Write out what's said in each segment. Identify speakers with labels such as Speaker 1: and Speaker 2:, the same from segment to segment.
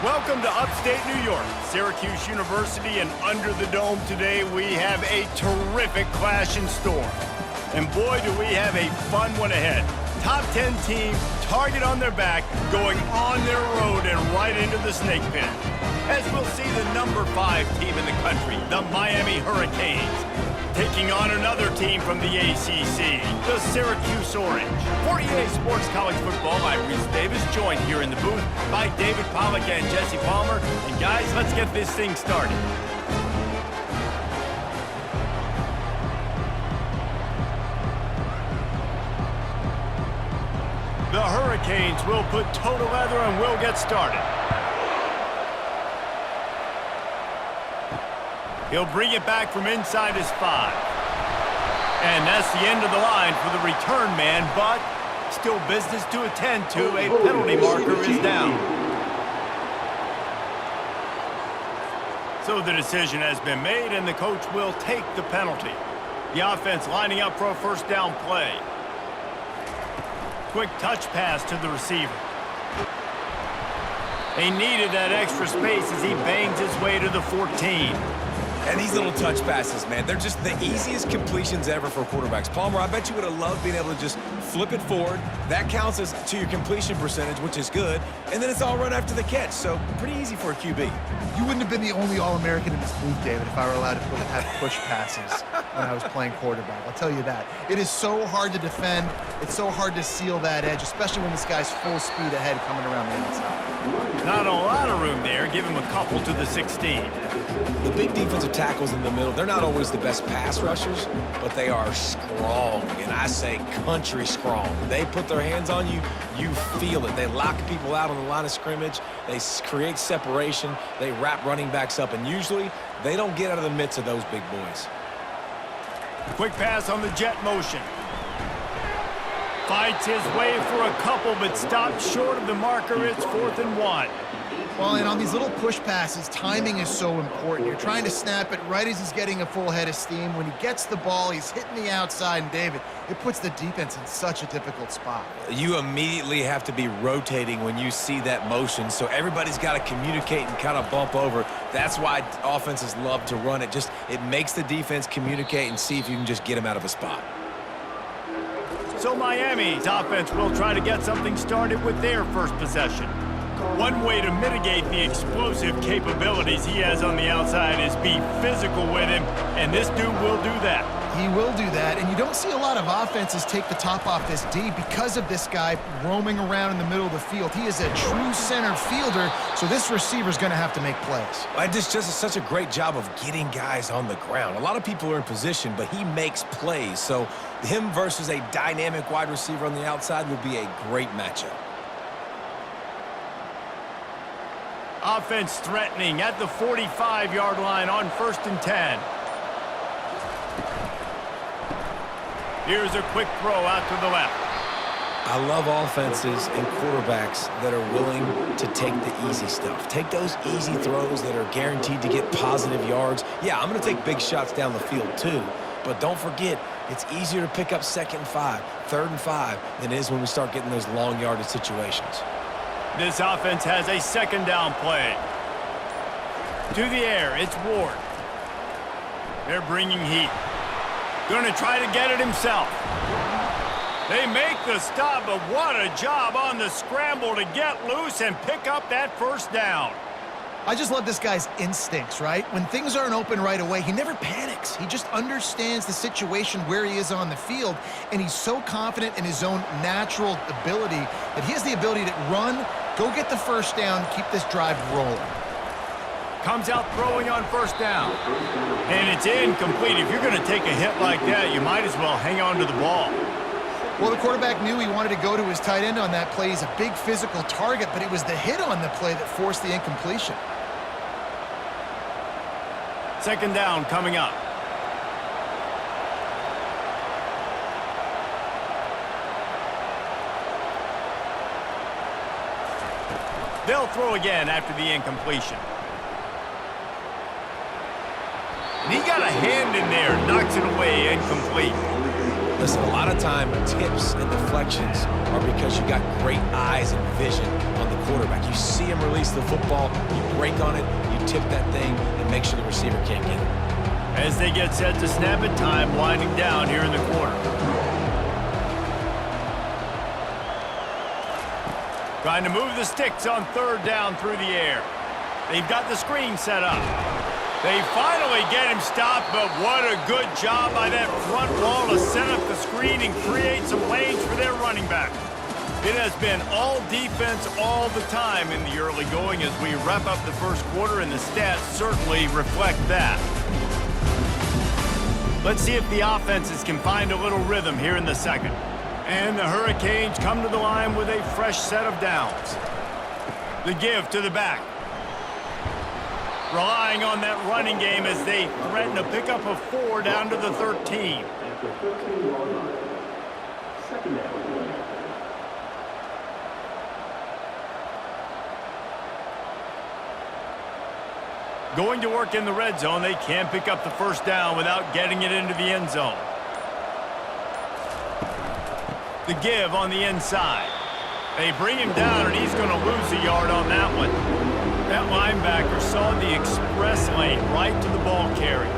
Speaker 1: Welcome to upstate New York, Syracuse University, and under the dome today we have a terrific clash in store. And boy, do we have a fun one ahead. Top 10 team, target on their back, going on their road and right into the snake pit. As we'll see the number 5 team in the country, the Miami Hurricanes, taking on another team from the ACC, the Syracuse Orange. For EA Sports College Football, I'm Reese Davis, joined here in the booth by David Pollack and Jesse Palmer. And guys, let's get this thing started. The Hurricanes will put toe to leather and will get started. He'll bring it back from inside his 5. And that's the end of the line for the return man, but still business to attend to. A penalty marker is down. So the decision has been made, and the coach will take the penalty. The offense lining up for a first down play. Quick touch pass to the receiver. They needed that extra space as he bangs his way to the 14.
Speaker 2: And these little touch passes, man, they're just the easiest completions ever for quarterbacks. Palmer, I bet you would have loved being able to just flip it forward. That counts as to your completion percentage, which is good. And then it's all run after the catch, so pretty easy for a QB.
Speaker 3: You wouldn't have been the only All-American in this booth, David, if I were allowed to have push passes when I was playing quarterback. I'll tell you that. It is so hard to defend. It's so hard to seal that edge, especially when this guy's full speed ahead coming around the outside.
Speaker 1: Not a lot of room there. Give him a couple to the 16.
Speaker 2: The big defensive tackles in the middle, they're not always the best pass rushers, but they are strong, and I say country strong. They put their hands on you, you feel it. They lock people out on the line of scrimmage. They create separation. They wrap running backs up, and usually they don't get out of the midst of those big boys.
Speaker 1: Quick pass on the jet motion. Fights his way for a couple, but stops short of the marker. It's 4th and 1.
Speaker 3: Well, and on these little push passes, timing is so important. You're trying to snap it right as he's getting a full head of steam. When he gets the ball, he's hitting the outside, and David, it puts the defense in such a difficult spot.
Speaker 2: You immediately have to be rotating when you see that motion, so everybody's got to communicate and kind of bump over. That's why offenses love to run it. It makes the defense communicate and see if you can just get him out of a spot.
Speaker 1: So Miami's offense will try to get something started with their first possession. One way to mitigate the explosive capabilities he has on the outside is be physical with him, and this dude will do that.
Speaker 3: He will do that, and you don't see a lot of offenses take the top off this D because of this guy roaming around in the middle of the field. He is a true center fielder, so this receiver's going to have to make plays.
Speaker 2: I just does such a great job of getting guys on the ground. A lot of people are in position, but he makes plays, so him versus a dynamic wide receiver on the outside would be a great matchup.
Speaker 1: Offense threatening at the 45-yard line on 1st and 10. Here's a quick throw out to the left.
Speaker 2: I love offenses and quarterbacks that are willing to take the easy stuff. Take those easy throws that are guaranteed to get positive yards. Yeah, I'm going to take big shots down the field too, but don't forget, it's easier to pick up 2nd and 5, 3rd and 5 than it is when we start getting those long yardage situations.
Speaker 1: This offense has a 2nd down play. To the air, it's Ward. They're bringing heat. Gonna try to get it himself. They make the stop, but what a job on the scramble to get loose and pick up that first down.
Speaker 3: I just love this guy's instincts, right? When things aren't open right away, he never panics. He just understands the situation where he is on the field, and he's so confident in his own natural ability that he has the ability to run, go get the first down, keep this drive rolling.
Speaker 1: Comes out throwing on 1st down. And it's incomplete. If you're going to take a hit like that, you might as well hang on to the ball.
Speaker 3: Well, the quarterback knew he wanted to go to his tight end on that play. He's a big physical target, but it was the hit on the play that forced the incompletion.
Speaker 1: 2nd down coming up. They'll throw again after the incompletion. And he got a hand in there, knocks it away, incomplete.
Speaker 2: Listen, a lot of time, tips and deflections are because you got great eyes and vision on the quarterback. You see him release the football, you break on it, you tip that thing, and make sure the receiver can't get it.
Speaker 1: As they get set to snap it, time winding down here in the quarter. Trying to move the sticks on third down through the air. They've got the screen set up. They finally get him stopped, but what a good job by that front wall to set up the screen and create some lanes for their running back. It has been all defense all the time in the early going as we wrap up the first quarter, and the stats certainly reflect that. Let's see if the offenses can find a little rhythm here in the second. And the Hurricanes come to the line with a fresh set of downs. The give to the back. Relying on that running game as they threaten to pick up a 4 down to the 13. Going to work in the red zone, they can pick up the first down without getting it into the end zone. The give on the inside. They bring him down, and he's going to lose a yard on that one. That linebacker saw the express lane right to the ball carrier.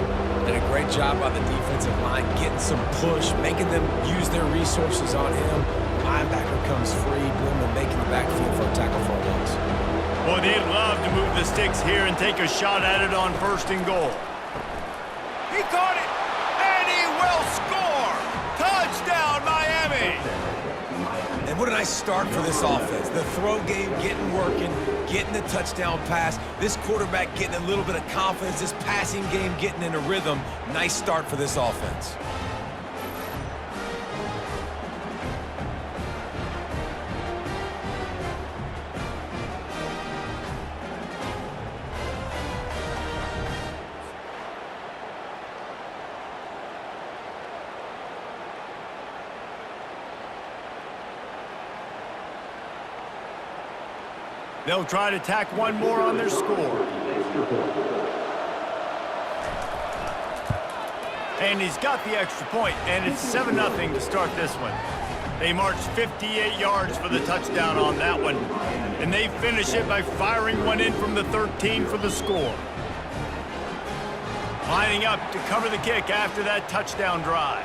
Speaker 2: Did a great job by the defensive line, getting some push, making them use their resources on him. Linebacker comes free, boom, and making the backfield for a tackle for a loss.
Speaker 1: Boy, they'd love to move the sticks here and take a shot at it on 1st and goal. He caught it, and he will score! Touchdown, Miami!
Speaker 2: And what a nice start for this offense. The throw game getting working, getting the touchdown pass. This quarterback getting a little bit of confidence. This passing game getting in a rhythm. Nice start for this offense.
Speaker 1: They'll try to tack one more on their score. And he's got the extra point, and it's 7-0 to start this one. They march 58 yards for the touchdown on that one, and they finish it by firing one in from the 13 for the score. Lining up to cover the kick after that touchdown drive.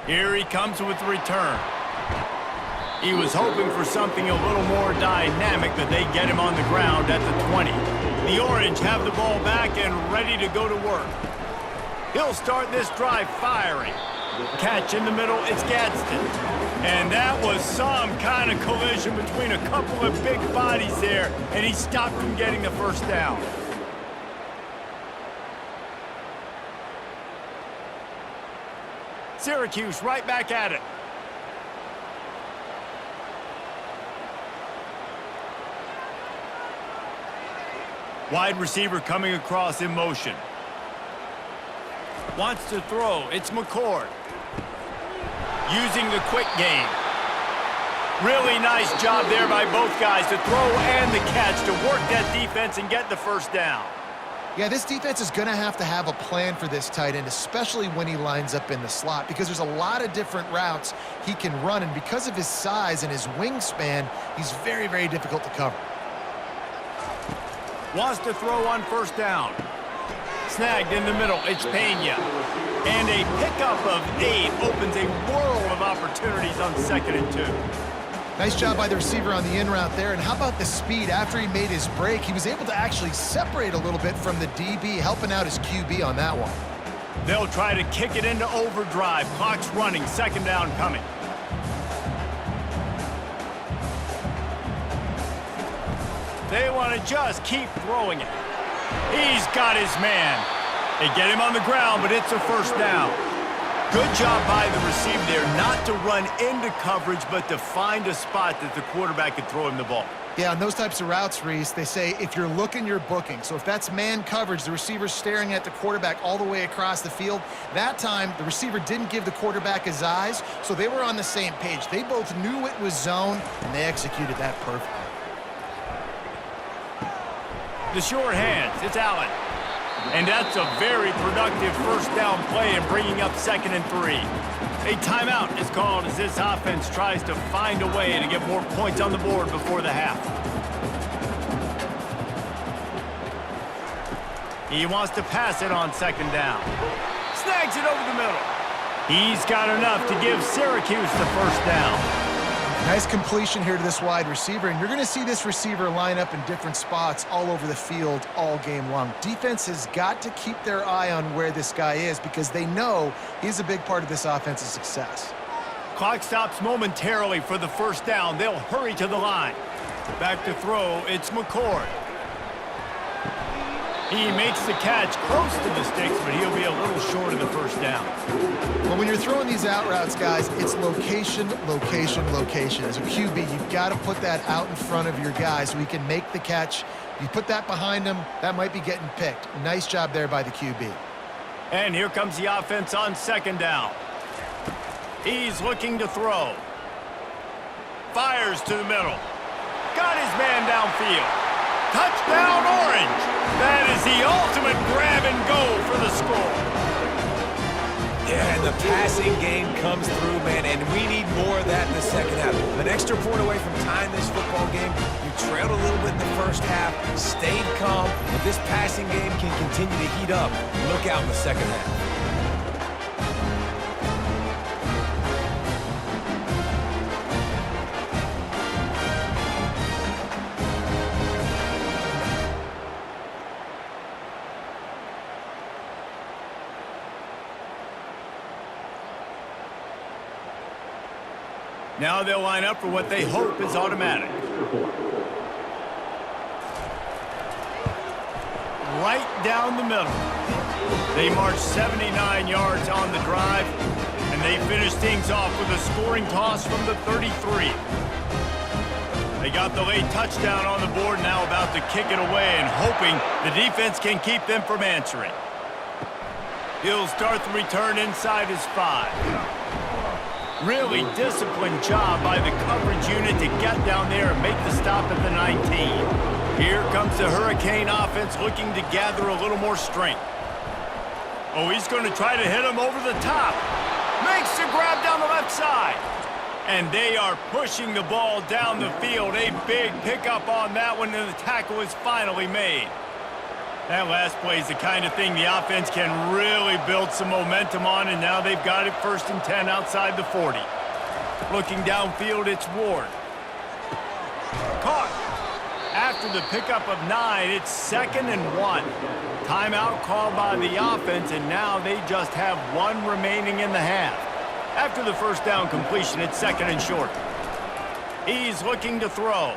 Speaker 1: Here he comes with the return. He was hoping for something a little more dynamic, but they get him on the ground at the 20. The Orange have the ball back and ready to go to work. He'll start this drive firing. Catch in the middle, it's Gadsden. And that was some kind of collision between a couple of big bodies there, and he stopped from getting the first down. Syracuse right back at it. Wide receiver coming across in motion. Wants to throw. It's McCord. Using the quick game. Really nice job there by both guys to throw and the catch to work that defense and get the first down.
Speaker 3: Yeah, this defense is going to have a plan for this tight end, especially when he lines up in the slot, because there's a lot of different routes he can run, and because of his size and his wingspan, he's very, very difficult to cover.
Speaker 1: Wants to throw on first down. Snagged in the middle, it's Pena. And a pickup of 8 opens a world of opportunities on 2nd and 2.
Speaker 3: Nice job by the receiver on the in route there. And how about the speed after he made his break? He was able to actually separate a little bit from the DB, helping out his QB on that one.
Speaker 1: They'll try to kick it into overdrive. Clock's running, 2nd down coming. They want to just keep throwing it. He's got his man. They get him on the ground, but it's a first down. Good job by the receiver there, not to run into coverage, but to find a spot that the quarterback could throw him the ball.
Speaker 3: Yeah, on those types of routes, Reese, they say if you're looking, you're booking. So if that's man coverage, the receiver's staring at the quarterback all the way across the field. That time, the receiver didn't give the quarterback his eyes, so they were on the same page. They both knew it was zone, and they executed that perfectly.
Speaker 1: The short hands, it's Allen. And that's a very productive first down play and bringing up 2nd and 3. A timeout is called as this offense tries to find a way to get more points on the board before the half. He wants to pass it on 2nd down. Snags it over the middle. He's got enough to give Syracuse the first down.
Speaker 3: Nice completion here to this wide receiver, and you're going to see this receiver line up in different spots all over the field all game long. Defense has got to keep their eye on where this guy is because they know he's a big part of this offense's success.
Speaker 1: Clock stops momentarily for the first down. They'll hurry to the line. Back to throw, it's McCord. He makes the catch close to the sticks, but he'll be a little short of the first down.
Speaker 3: Well, when you're throwing these out routes, guys, it's location, location, location. As a QB, you've got to put that out in front of your guy so he can make the catch. You put that behind him, that might be getting picked. Nice job there by the QB.
Speaker 1: And here comes the offense on 2nd down. He's looking to throw. Fires to the middle. Got his man downfield. Touchdown, Orange! That is the ultimate grab and go for the score.
Speaker 2: Yeah, and the passing game comes through, man, and we need more of that in the second half. An extra point away from tying this football game. You trailed a little bit in the first half, stayed calm. If this passing game can continue to heat up, look out in the second half.
Speaker 1: Now they'll line up for what they hope is automatic. Right down the middle. They march 79 yards on the drive, and they finish things off with a scoring toss from the 33. They got the late touchdown on the board, now about to kick it away and hoping the defense can keep them from answering. He'll start the return inside his 5. Really disciplined job by the coverage unit to get down there and make the stop at the 19. Here comes the Hurricane offense looking to gather a little more strength. Oh, he's going to try to hit him over the top. Makes the grab down the left side. And they are pushing the ball down the field. A big pickup on that one, and the tackle is finally made. That last play is the kind of thing the offense can really build some momentum on, and now they've got it 1st and 10 outside the 40. Looking downfield, it's Ward. Caught. After the pickup of 9, it's 2nd and 1. Timeout called by the offense, and now they just have 1 remaining in the half. After the first down completion, it's 2nd and short. He's looking to throw.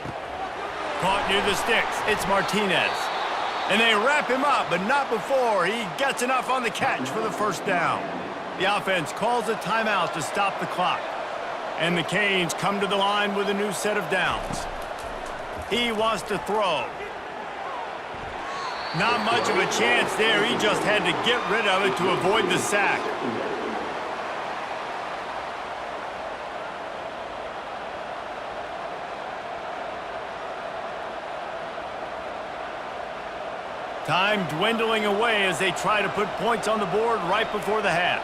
Speaker 1: Caught near the sticks. It's Martinez. And they wrap him up, but not before he gets enough on the catch for the first down. The offense calls a timeout to stop the clock. And the Canes come to the line with a new set of downs. He wants to throw. Not much of a chance there. He just had to get rid of it to avoid the sack. Time dwindling away as they try to put points on the board right before the half.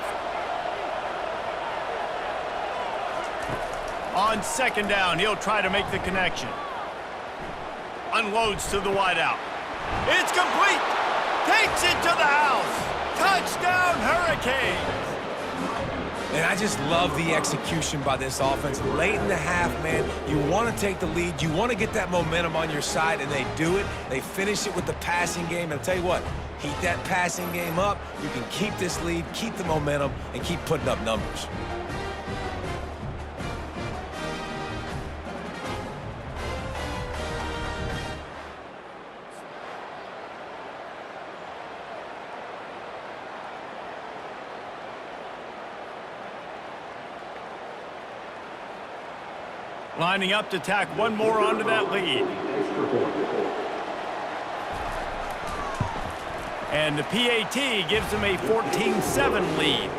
Speaker 1: On 2nd down, he'll try to make the connection. Unloads to the wideout. It's complete. Takes it to the house. Touchdown, Hurricanes.
Speaker 2: And I just love the execution by this offense. Late in the half, man, you want to take the lead. You want to get that momentum on your side, and they do it. They finish it with the passing game. And I'll tell you what, heat that passing game up. You can keep this lead, keep the momentum, and keep putting up numbers.
Speaker 1: Lining up to tack 1 more onto that lead. And the PAT gives them a 14-7 lead.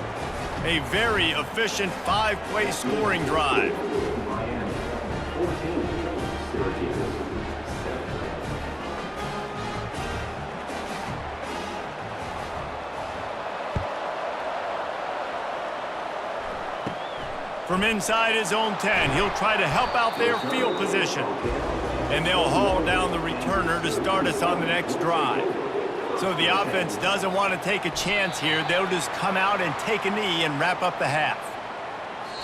Speaker 1: A very efficient 5-play scoring drive. From inside his own 10, he'll try to help out their field position. And they'll haul down the returner to start us on the next drive. So the offense doesn't want to take a chance here. They'll just come out and take a knee and wrap up the half.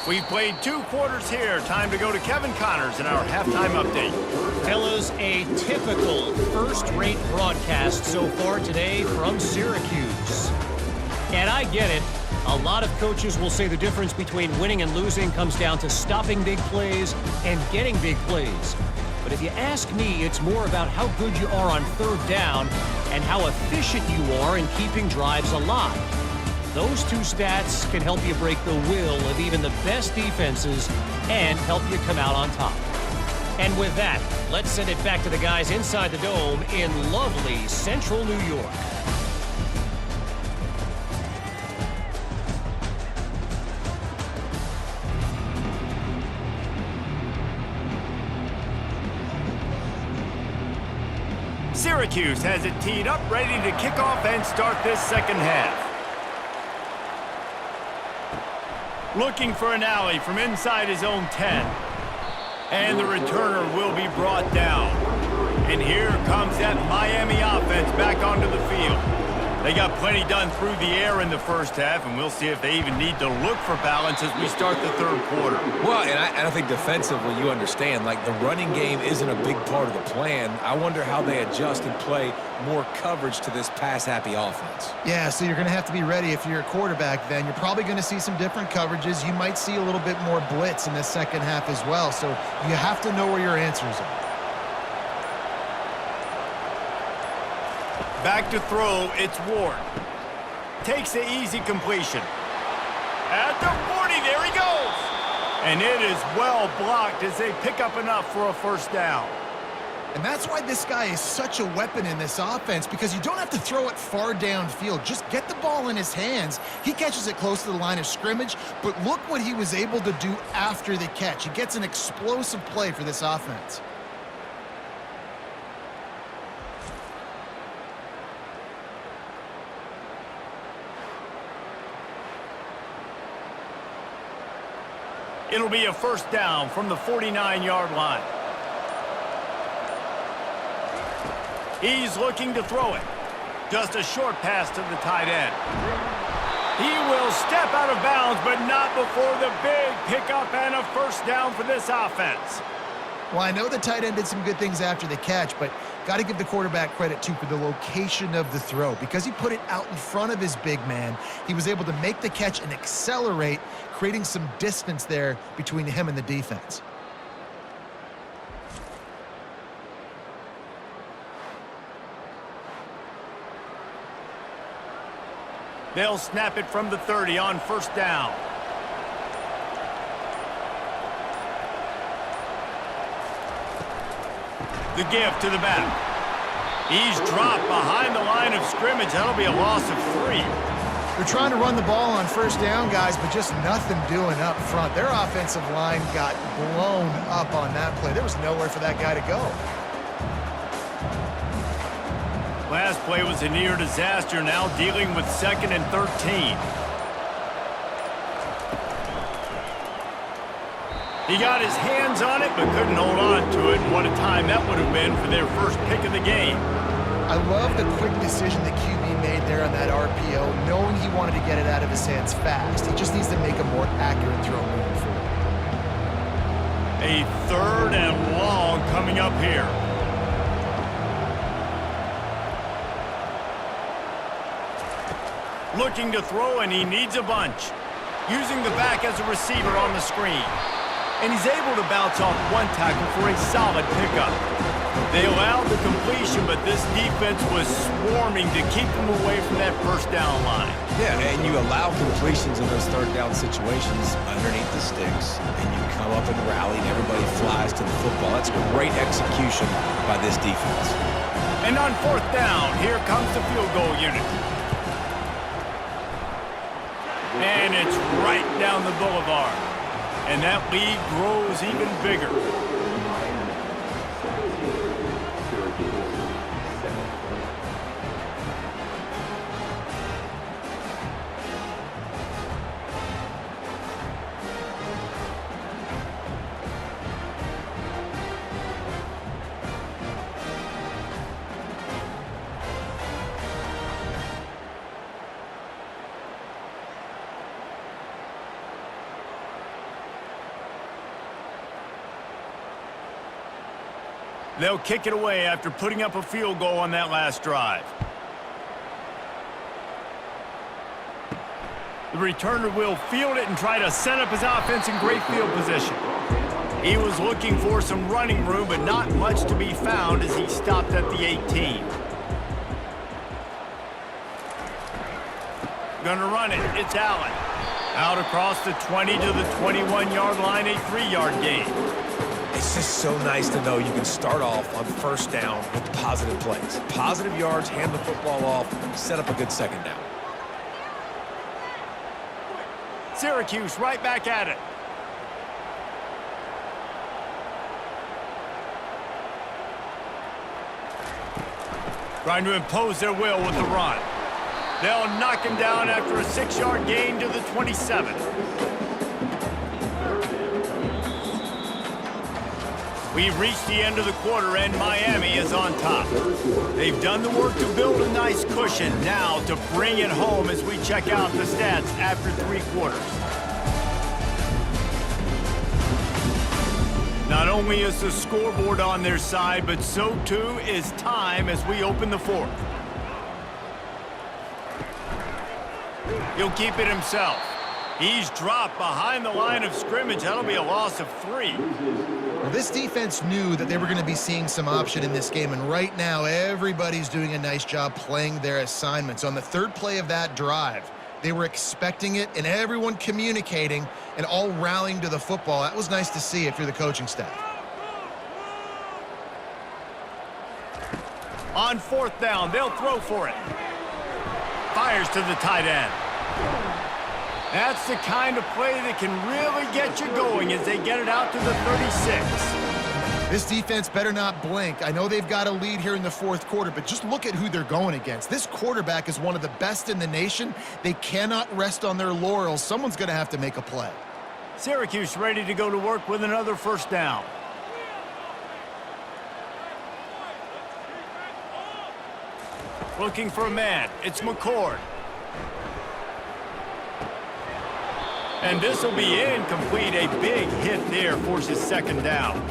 Speaker 1: We've played 2 quarters here. Time to go to Kevin Connors in our halftime update.
Speaker 4: Fellas, a typical first-rate broadcast so far today from Syracuse. And I get it. A lot of coaches will say the difference between winning and losing comes down to stopping big plays and getting big plays. But if you ask me, it's more about how good you are on third down and how efficient you are in keeping drives alive. Those 2 stats can help you break the will of even the best defenses and help you come out on top. And with that, let's send it back to the guys inside the Dome in lovely central New York.
Speaker 1: Syracuse has it teed up, ready to kick off and start this second half. Looking for an alley from inside his own 10. And the returner will be brought down. And here comes that Miami offense back onto the field. They got plenty done through the air in the first half, and we'll see if they even need to look for balance as we start the third quarter.
Speaker 2: Well, and I think defensively, you understand, like the running game isn't a big part of the plan. I wonder how they adjust and play more coverage to this pass-happy offense.
Speaker 3: Yeah, so you're going to have to be ready if you're a quarterback then. You're probably going to see some different coverages. You might see a little bit more blitz in the second half as well, so you have to know where your answers are.
Speaker 1: Back to throw, it's Ward. Takes the easy completion. At the 40, there he goes. And it is well blocked as they pick up enough for a first down.
Speaker 3: And that's why this guy is such a weapon in this offense, because you don't have to throw it far downfield. Just get the ball in his hands. He catches it close to the line of scrimmage, but look what he was able to do after the catch. He gets an explosive play for this offense.
Speaker 1: It'll be a first down from the 49-yard line. He's looking to throw it. Just a short pass to the tight end. He will step out of bounds, but not before the big pickup and a first down for this offense.
Speaker 3: Well, I know the tight end did some good things after the catch, but got to give the quarterback credit, too, for the location of the throw. Because he put it out in front of his big man, he was able to make the catch and accelerate, creating some distance there between him and the defense.
Speaker 1: They'll snap it from the 30 on first down. The give to the back. He's dropped behind the line of scrimmage. That'll be a loss of 3.
Speaker 3: They're trying to run the ball on first down, guys, but just nothing doing up front. Their offensive line got blown up on that play. There was nowhere for that guy to go.
Speaker 1: Last play was a near disaster, now dealing with 2nd and 13. He got his hands on it, but couldn't hold on to it. And what a time that would have been for their first pick of the game.
Speaker 3: I love the quick decision the QB made there on that RPO, knowing he wanted to get it out of his hands fast. He just needs to make a more accurate throw moving forward.
Speaker 1: A 3rd and long coming up here. Looking to throw, and he needs a bunch. Using the back as a receiver on the screen. And he's able to bounce off one tackle for a solid pickup. They allowed the completion, but this defense was swarming to keep them away from that first down line.
Speaker 2: Yeah, and you allow completions in those third down situations underneath the sticks, and you come up and rally, and everybody flies to the football. That's great execution by this defense.
Speaker 1: And on fourth down, here comes the field goal unit. And it's right down the boulevard. And that lead grows even bigger. They'll kick it away after putting up a field goal on that last drive. The returner will field it and try to set up his offense in great field position. He was looking for some running room, but not much to be found as he stopped at the 18. Gonna run it. It's Allen. Out across the 20 to the 21-yard line, a 3-yard gain.
Speaker 2: It's just so nice to know you can start off on first down with positive plays. Positive yards, hand the football off, set up a good second down.
Speaker 1: Syracuse right back at it. Trying to impose their will with the run. They'll knock him down after a 6-yard gain to the 27. We've reached the end of the quarter, and Miami is on top. They've done the work to build a nice cushion. Now to bring it home as we check out the stats after 3 quarters. Not only is the scoreboard on their side, but so too is time as we open the 4th. He'll keep it himself. He's dropped behind the line of scrimmage. That'll be a loss of 3.
Speaker 3: Well, this defense knew that they were going to be seeing some option in this game, and right now everybody's doing a nice job playing their assignments. On the 3rd play of that drive, they were expecting it, and everyone communicating and all rallying to the football. That was nice to see if you're the coaching staff.
Speaker 1: On 4th down, they'll throw for it. Fires to the tight end. That's the kind of play that can really get you going as they get it out to the 36.
Speaker 3: This defense better not blink. I know they've got a lead here in the 4th quarter, but just look at who they're going against. This quarterback is one of the best in the nation. They cannot rest on their laurels. Someone's going to have to make a play.
Speaker 1: Syracuse ready to go to work with another 1st down. Looking for a man. It's McCord. And this will be incomplete. A big hit there forces 2nd down.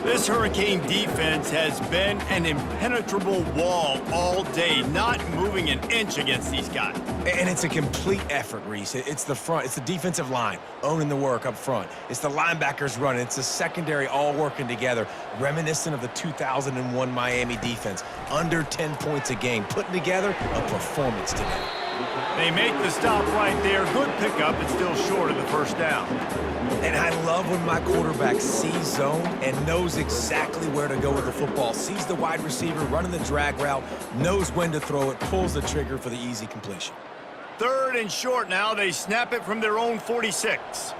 Speaker 1: This Hurricane defense has been an impenetrable wall all day, not moving an inch against these guys.
Speaker 2: And it's a complete effort, Reese. It's the front. It's the defensive line owning the work up front. It's the linebackers running. It's the secondary all working together, reminiscent of the 2001 Miami defense. Under 10 points a game, putting together a performance today.
Speaker 1: They make the stop right there. Good pickup, but still short of the 1st down.
Speaker 2: And I love when my quarterback sees zone and knows exactly where to go with the football. Sees the wide receiver running the drag route, knows when to throw it, pulls the trigger for the easy completion.
Speaker 1: 3rd and short now. They snap it from their own 46.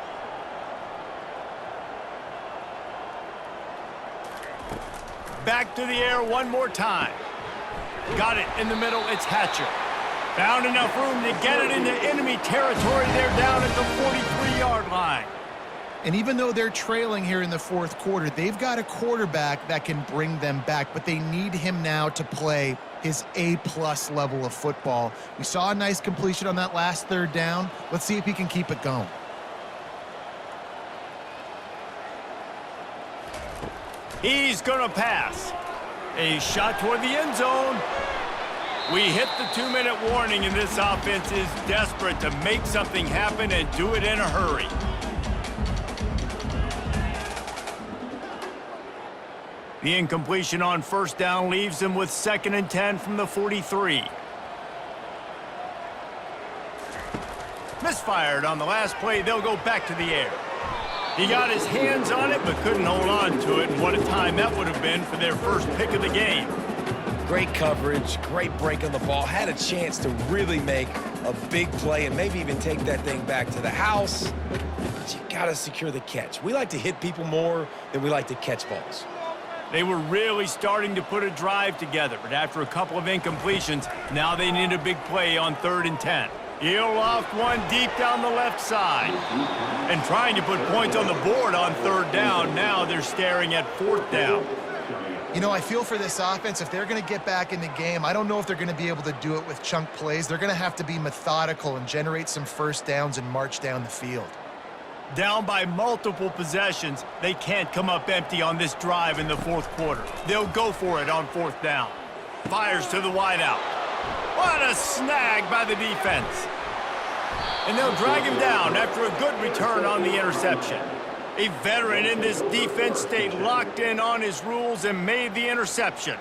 Speaker 1: Back to the air one more time. Got it in the middle. It's Hatcher. Found enough room to get it into enemy territory. They're down at the 43-yard line.
Speaker 3: And even though they're trailing here in the 4th quarter, they've got a quarterback that can bring them back, but they need him now to play his A-plus level of football. We saw a nice completion on that last 3rd down. Let's see if he can keep it going.
Speaker 1: He's going to pass. A shot toward the end zone. We hit the 2-minute warning, and this offense is desperate to make something happen and do it in a hurry. The incompletion on 1st down leaves them with 2nd and 10 from the 43. Misfired on the last play. They'll go back to the air. He got his hands on it but couldn't hold on to it, and what a time that would have been for their first pick of the game.
Speaker 2: Great coverage, great break on the ball. Had a chance to really make a big play and maybe even take that thing back to the house. But you got to secure the catch. We like to hit people more than we like to catch balls.
Speaker 1: They were really starting to put a drive together, but after a couple of incompletions, now they need a big play on 3rd and 10. He'll loft one deep down the left side. And trying to put points on the board on 3rd down. Now they're staring at 4th down.
Speaker 3: You know, I feel for this offense, if they're going to get back in the game, I don't know if they're going to be able to do it with chunk plays. They're going to have to be methodical and generate some 1st downs and march down the field.
Speaker 1: Down by multiple possessions, they can't come up empty on this drive in the fourth quarter. They'll go for it on fourth down. Fires to the wideout. What a snag by the defense. And they'll drag him down after a good return on the interception. A veteran in this defense stayed locked in on his rules and made the interception.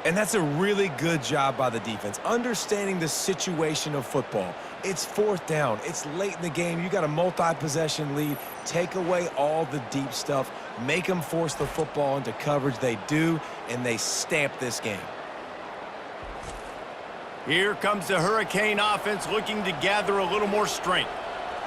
Speaker 2: And that's a really good job by the defense, understanding the situation of football. It's fourth down. It's late in the game. You got a multi-possession lead. Take away all the deep stuff. Make them force the football into coverage. They do, and they stamp this game.
Speaker 1: Here comes the Hurricane offense looking to gather a little more strength.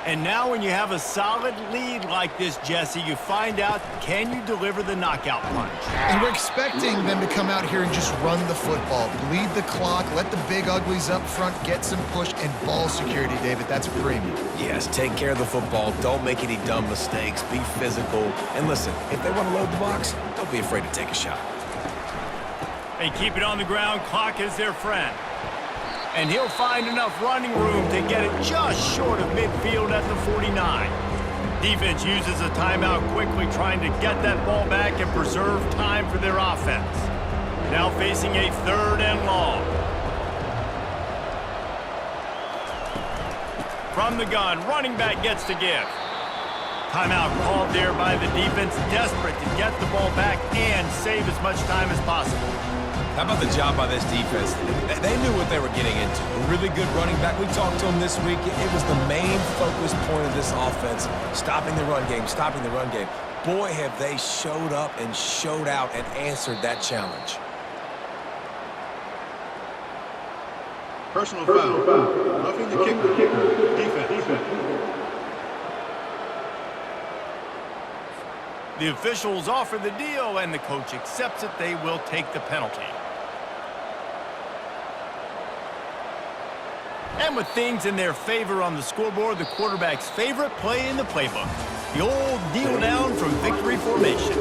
Speaker 1: And now when you have a solid lead like this, Jesse, you find out, can you deliver the knockout punch?
Speaker 3: And we're expecting them to come out here and just run the football, bleed the clock, let the big uglies up front get some push, and ball security, David. That's premium.
Speaker 2: Yes, take care of the football. Don't make any dumb mistakes. Be physical. And listen, if they want to load the box, don't be afraid to take a shot.
Speaker 1: They keep it on the ground. Clock is their friend. And he'll find enough running room to get it just short of midfield at the 49. Defense uses a timeout quickly, trying to get that ball back and preserve time for their offense. Now facing a 3rd and long. From the gun, running back gets to give. Timeout called there by the defense, desperate to get the ball back and save as much time as possible.
Speaker 2: How about the job by this defense? They knew what they were getting into. A really good running back. We talked to him this week. It was the main focus point of this offense, stopping the run game, stopping the run game. Boy, have they showed up and showed out and answered that challenge.
Speaker 5: Personal foul. Roughing the kicker. Defense.
Speaker 1: The officials offer the deal, and the coach accepts it. They will take the penalty. And with things in their favor on the scoreboard, the quarterback's favorite play in the playbook, the old kneel down from victory formation.